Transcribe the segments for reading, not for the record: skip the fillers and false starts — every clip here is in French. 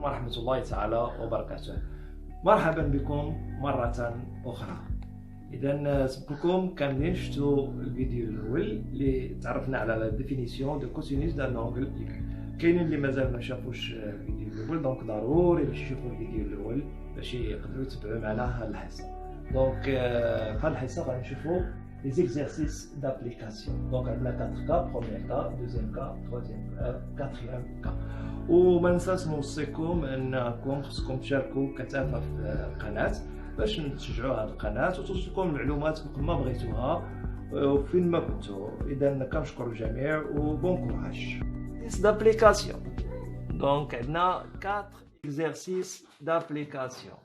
ورحمة الله تعالى وبركاته. مرحبا بكم مرة أخرى. إذا سبقكم كاملين شفتوا الفيديو الأول اللي تعرفنا على لا ديفينيسيون دو كوسينوس دان أنغل إكس. كاينين اللي مازال ما شافوش الفيديو الأول، دونك ضروري باش يشوفوا الفيديو الأول باش يقدروا يتبعوا معنا هاد الحصة. دونك في هاد الحصة غنشوفوا les exercices d'application. Donc, on a 4 cas, premier cas, deuxième cas, troisième cas, quatrième cas. وما ننساش نوصيكم انكم خصكم تشاركوا كثافه في القناه باش تشجعوا هذه القناه وتوصلكم المعلومات ما بغيتوها وفين ما كنتوا. اذا كنشكر الجميع وبون كوراج. exercice d'application. Donc عندنا 4 exercices d'application.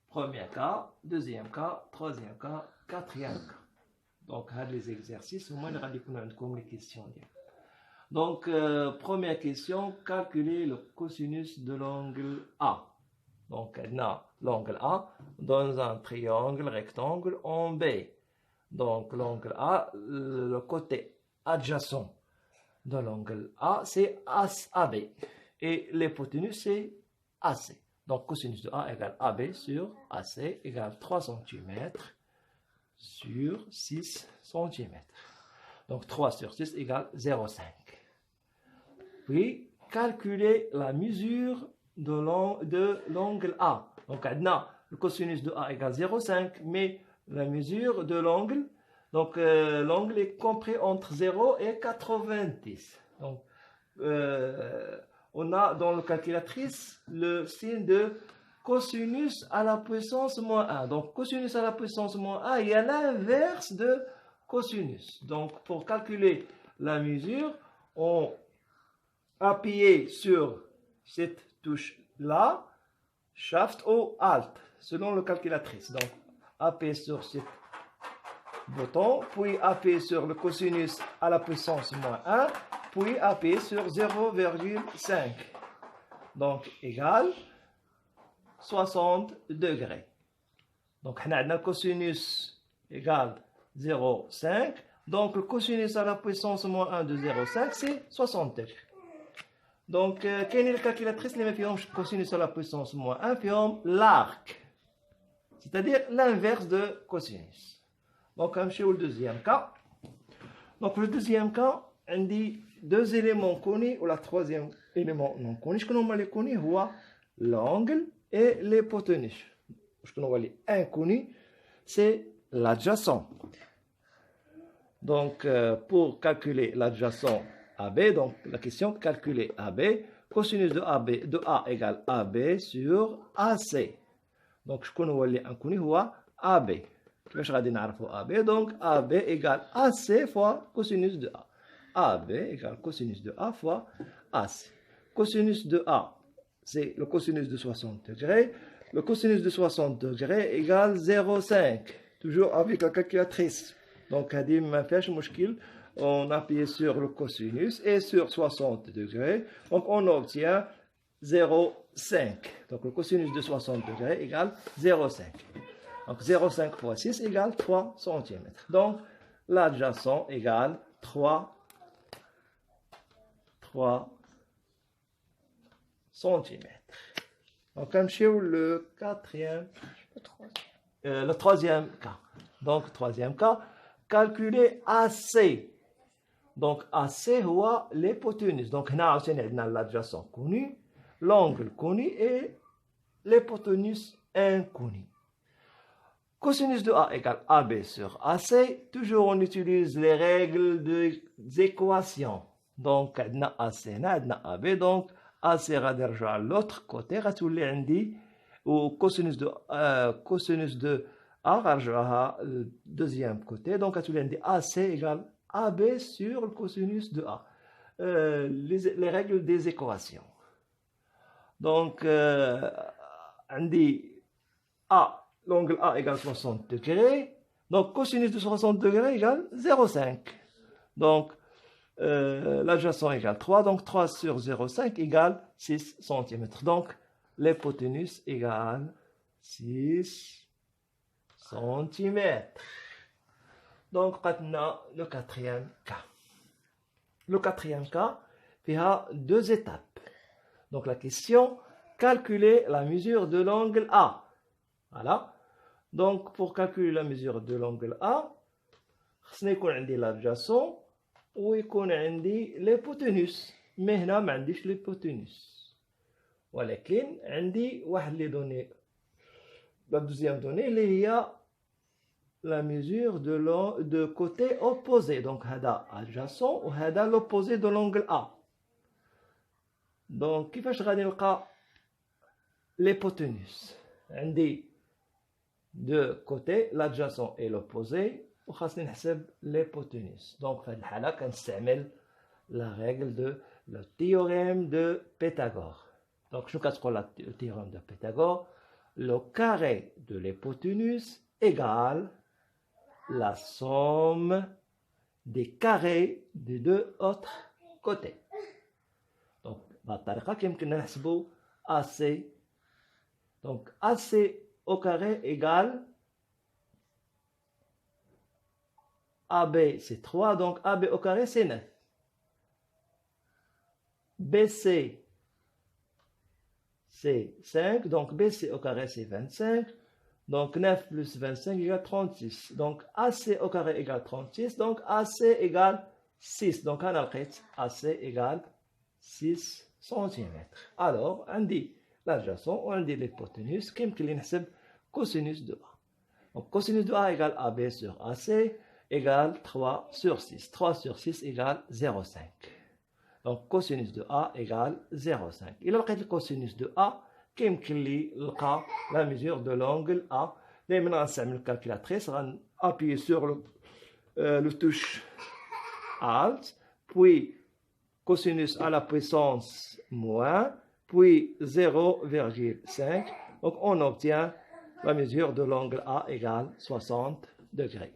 Premier cas, deuxième cas, troisième cas, quatrième cas. Donc هاد les exercices هما اللي غادي يكونوا عندكم les questions ديال. Donc, première question, calculer le cosinus de l'angle A. Donc, on a l'angle A dans un triangle rectangle en B. Donc, l'angle A, le côté adjacent de l'angle A, c'est AB. Et l'hypoténuse, c'est AC. Donc, cosinus de A égale AB sur AC égale 3 cm sur 6 cm. Donc, 3 sur 6 égale 0,5. Puis, calculer la mesure de l'angle A. Donc, le cosinus de A égale 0,5, mais la mesure de l'angle, donc l'angle est compris entre 0 et 90. Donc, on a dans la calculatrice le signe de cosinus à la puissance moins 1. Donc, cosinus à la puissance moins 1, il y a l'inverse de cosinus. Donc, pour calculer la mesure, on appuyer sur cette touche-là, Shift ou Alt, selon le calculatrice. Donc, appuyer sur ce bouton, puis appuyer sur le cosinus à la puissance moins 1, puis appuyer sur 0,5. Donc, égal 60 degrés. Donc, on a le cosinus égal 0,5. Donc, le cosinus à la puissance moins 1 de 0,5, c'est 60 degrés. Donc, quelle est la calculatrice qui fait cosinus à la puissance moins 1 fait l'arc, c'est-à-dire l'inverse de cosinus. Donc, on va le deuxième cas. Donc, le deuxième cas, on dit 2 éléments connus ou le troisième élément non connu. Ce que nous avons connu, c'est l'angle et l'hypoténuse. Ce que nous avons inconnu, c'est l'adjacent. Donc, pour calculer l'adjacent AB, donc la question calculer AB, cosinus de AB de A égale AB sur AC. Donc je connais l'inconnu هو AB. كيفاش غادي نعرفوا AB؟ donc AB égale AC fois cosinus de A. AB égale cosinus de A fois AC. Cosinus de A, c'est le cosinus de 60 degrés. Le cosinus de 60 degrés égale 0,5. Toujours avec la calculatrice. Donc هذه ما فيهاش مشكل. On appuie sur le cosinus et sur 60 degrés. Donc, on obtient 0,5. Donc, le cosinus de 60 degrés égale 0,5. Donc, 0,5 fois 6 égale 3 cm. Donc, l'adjacent égale 3 cm. Donc, on cherche le troisième cas. Donc, troisième cas, calculer AC. Donc, AC هو l'hypoténuse. Donc, هنا عاوتاني عندنا l'adjacent connu, l'angle connu et l'hypoténuse inconnu. Cosinus de A égale AB sur AC. Toujours, on utilise les règles des équations. Donc, عندنا AC هنا عندنا AB. Donc, AC غادي نرجع à l'autre côté. غتولي عندي cosinus de A غنرجعها deuxième côté. Donc, غتولي عندي AC égale AB sur le cosinus de A. Les règles des équations. Donc, on dit A, l'angle A égale 60 degrés. Donc, cosinus de 60 degrés égale 0,5. Donc, l'adjacent égale 3. Donc, 3 sur 0,5 égale 6 cm. Donc, l'hypoténuse égale 6 cm. Donc, maintenant, le quatrième cas. Le quatrième cas, il y a 2 étapes. Donc, la question, calculer la mesure de l'angle A. Voilà. Donc, pour calculer la mesure de l'angle A, خصني يكون عندي l'adjacent ويكون عندي l'hypoténuse. Mais هنا ما عنديش l'hypoténuse. ولكن عندي واحد لي دوني. La deuxième donnée, il y a la mesure de côté opposé. Donc, هذا adjacent وهذا l'opposé de l'angle A. Donc, كيفاش غادي نلقى l'hypoténuse؟ عندي deux côtés, l'adjacent et l'opposé, وخاصني نحسب l'hypoténuse. Donc, في هذه الحالة كنستعمل la règle de le théorème de Pythagore. Donc, شنو كتقول le théorème de Pythagore? Le carré de l'hypoténuse égale la somme des carrés des deux autres côtés. Donc, بهذه الطريقة كيمكننا نحسبوا AC. Donc, AC au carré égale AB c'est 3, donc AB au carré c'est 9. BC c'est 5, donc BC au carré c'est 25. Donc 9 plus 25 égale 36. Donc AC au carré égale 36, donc AC égale 6. Donc on a AC égale 6 cm. Alors on dit l'adjacent, on dit l'hypoténuse, qui me نحسب cosinus de A. Donc cosinus de A égale AB sur AC égale 3 sur 6. 3 sur 6 égale 0,5. Donc cosinus de A égale 0,5. Il a le cosinus de A qui me la mesure de l'angle A. Maintenant, on va calculatrice, on va appuyer sur le touche Alt, puis cosinus à la puissance moins, puis 0,5. Donc on obtient la mesure de l'angle A égale 60 degrés.